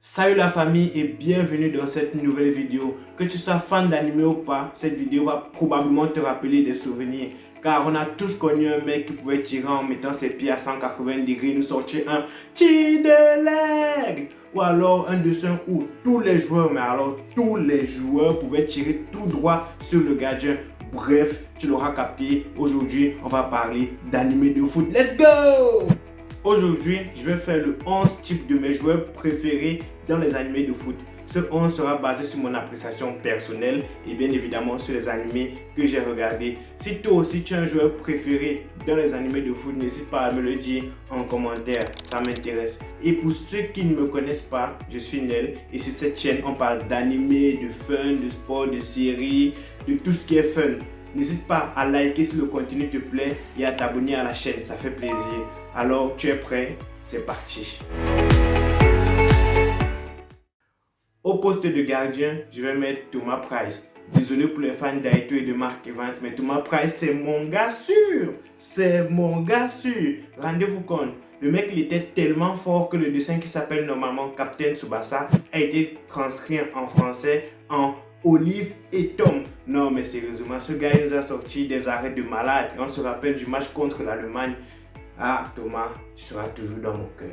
Salut la famille et bienvenue dans cette nouvelle vidéo. Que tu sois fan d'anime ou pas, cette vidéo va probablement te rappeler des souvenirs. Car on a tous connu un mec qui pouvait tirer en mettant ses pieds à 180 degrés, nous sortir un tir de leg. Ou alors un dessin où tous les joueurs, pouvaient tirer tout droit sur le gardien. Bref, tu l'auras capté. Aujourd'hui, on va parler d'anime de foot. Let's go! Aujourd'hui, je vais faire le 11 types de mes joueurs préférés dans les animés de foot. Ce 11 sera basé sur mon appréciation personnelle et bien évidemment sur les animés que j'ai regardés. Si toi aussi tu as un joueur préféré dans les animés de foot, n'hésite pas à me le dire en commentaire, ça m'intéresse. Et pour ceux qui ne me connaissent pas, je suis Nel et sur cette chaîne on parle d'animés, de fun, de sport, de séries, de tout ce qui est fun. N'hésite pas à liker si le contenu te plaît et à t'abonner à la chaîne, ça fait plaisir. Alors, tu es prêt? C'est parti. Au poste de gardien, je vais mettre Thomas Price. Désolé pour les fans d'Aito et de Mark Evans, mais Thomas Price, c'est mon gars sûr. C'est mon gars sûr. Rendez-vous compte, le mec, il était tellement fort que le dessin qui s'appelle normalement Captain Tsubasa a été transcrit en français en Olive et Tom. Non, mais sérieusement, ce gars il nous a sorti des arrêts de malade. Et on se rappelle du match contre l'Allemagne. Ah, Thomas, tu seras toujours dans mon cœur.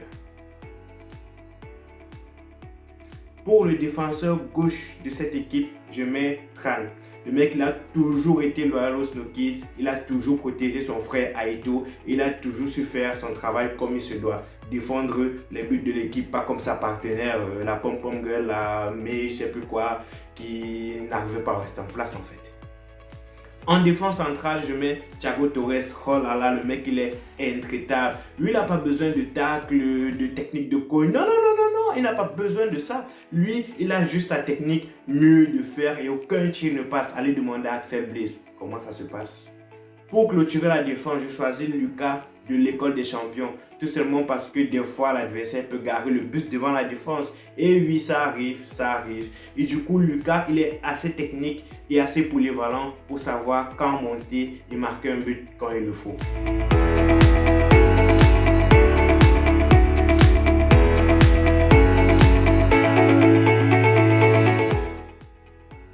Pour le défenseur gauche de cette équipe, je mets Tran. Le mec, il a toujours été loyal aux Snow Kids. Il a toujours protégé son frère Aito. Il a toujours su faire son travail comme il se doit. Défendre les buts de l'équipe, pas comme sa partenaire, la pom-pom girl, la May, je sais plus quoi, qui n'arrivait pas à rester en place en fait. En défense centrale, je mets Thiago Torres. Oh là là, le mec, il est intraitable. Lui, il n'a pas besoin de tacle, de technique de cogne. Non, il n'a pas besoin de ça. Lui, il a juste sa technique mieux de faire et aucun tir ne passe. Allez demander à Axel Blaze comment ça se passe. Pour clôturer la défense, je choisis Lucas de l'école des champions. Tout simplement parce que des fois, l'adversaire peut garer le bus devant la défense. Et oui, ça arrive. Et du coup, Lucas, il est assez technique et assez polyvalent pour savoir quand monter et marquer un but quand il le faut.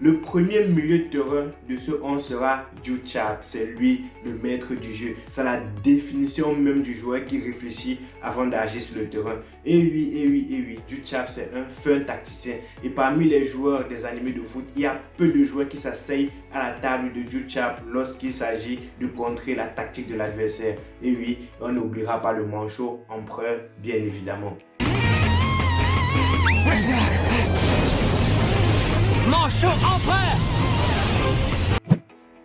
Le premier milieu de terrain de ce 11 sera Djuchap. C'est lui le maître du jeu. C'est la définition même du joueur qui réfléchit avant d'agir sur le terrain. Et oui, Djuchap c'est un fun tacticien. Et parmi les joueurs des animés de foot, il y a peu de joueurs qui s'asseyent à la table de Djuchap lorsqu'il s'agit de contrer la tactique de l'adversaire. Et oui, on n'oubliera pas le manchot empereur, bien évidemment. Manchot empereur!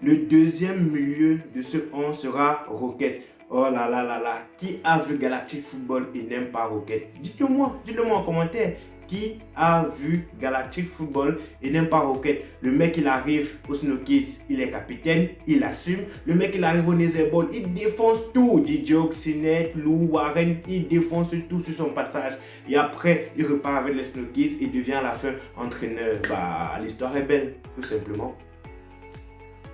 Le deuxième milieu de ce 11 sera Rocket. Oh là là, qui a vu Galactic Football et n'aime pas Rocket? Dites-le moi en commentaire. Qui a vu Galactic Football et n'aime pas Rocket? Le mec il arrive au Snow Kids, il est capitaine, il assume. Le mec il arrive au Nether-Ball, il défonce tout. DJ Oxynet, Lou, Warren, il défonce tout sur son passage. Et après il repart avec les Snow Kids et devient à la fin entraîneur. Bah l'histoire est belle, tout simplement.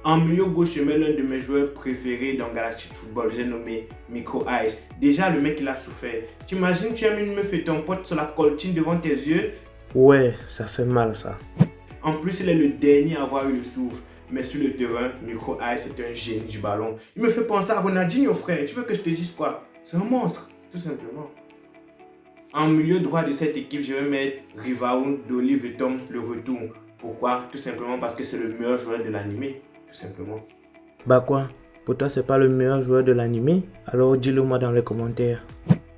En milieu gauche, je mets l'un de mes joueurs préférés dans Galactic Football, j'ai nommé Micro Ice. Déjà, le mec, il a souffert. T'imagines, tu as mis une meuf et ton pote sur la coltine devant tes yeux? Ouais, ça fait mal ça. En plus, il est le dernier à avoir eu le souffle. Mais sur le terrain, Micro Ice est un génie du ballon. Il me fait penser à Ronaldinho, frère. Tu veux que je te dise quoi? C'est un monstre, tout simplement. En milieu droit de cette équipe, je vais mettre Rivaun d'Olive et Tom, le retour. Pourquoi? Tout simplement parce que c'est le meilleur joueur de l'animé. Tout simplement. Bah quoi? Pour toi c'est pas le meilleur joueur de l'anime? Alors dis-le moi dans les commentaires.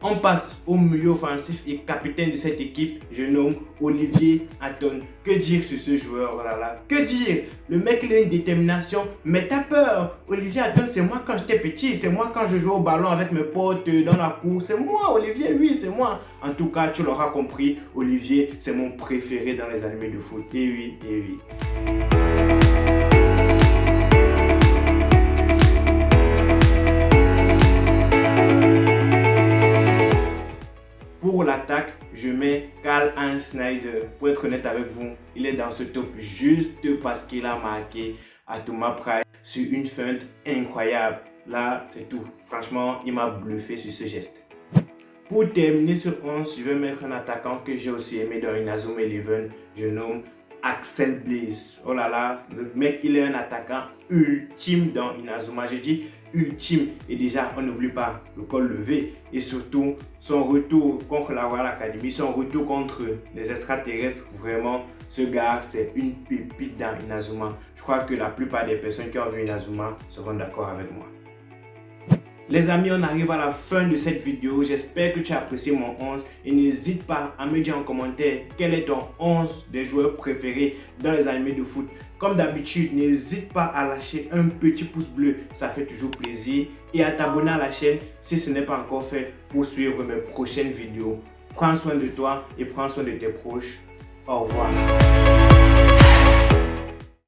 On passe au milieu offensif et capitaine de cette équipe, je nomme Olivier Hatton. Que dire sur ce joueur? Oh là là, que dire? Le mec il a une détermination, mais t'as peur. Olivier Hatton, c'est moi quand j'étais petit, c'est moi quand je jouais au ballon avec mes potes dans la cour. C'est moi, Olivier, oui, c'est moi. En tout cas, tu l'auras compris, Olivier, c'est mon préféré dans les animés de foot. Et oui. Pour l'attaque, je mets Karl-Heinz Schneider. Pour être honnête avec vous, il est dans ce top juste parce qu'il a marqué à Thomas Price sur une feinte incroyable. Là, c'est tout. Franchement, il m'a bluffé sur ce geste. Pour terminer sur 11, je vais mettre un attaquant que j'ai aussi aimé dans Inazuma Eleven. Je nomme Axel Blaze. Oh là là, le mec il est un attaquant ultime dans Inazuma. Je dis ultime. Et déjà, on n'oublie pas le col levé. Et surtout, son retour contre la Royal Academy, son retour contre les extraterrestres. Vraiment, ce gars, c'est une pépite dans Inazuma. Je crois que la plupart des personnes qui ont vu Inazuma seront d'accord avec moi. Les amis, on arrive à la fin de cette vidéo. J'espère que tu as apprécié mon 11 et n'hésite pas à me dire en commentaire quel est ton 11 des joueurs préférés dans les animés de foot. Comme d'habitude, n'hésite pas à lâcher un petit pouce bleu, ça fait toujours plaisir, et à t'abonner à la chaîne si ce n'est pas encore fait pour suivre mes prochaines vidéos. Prends soin de toi et prends soin de tes proches. Au revoir.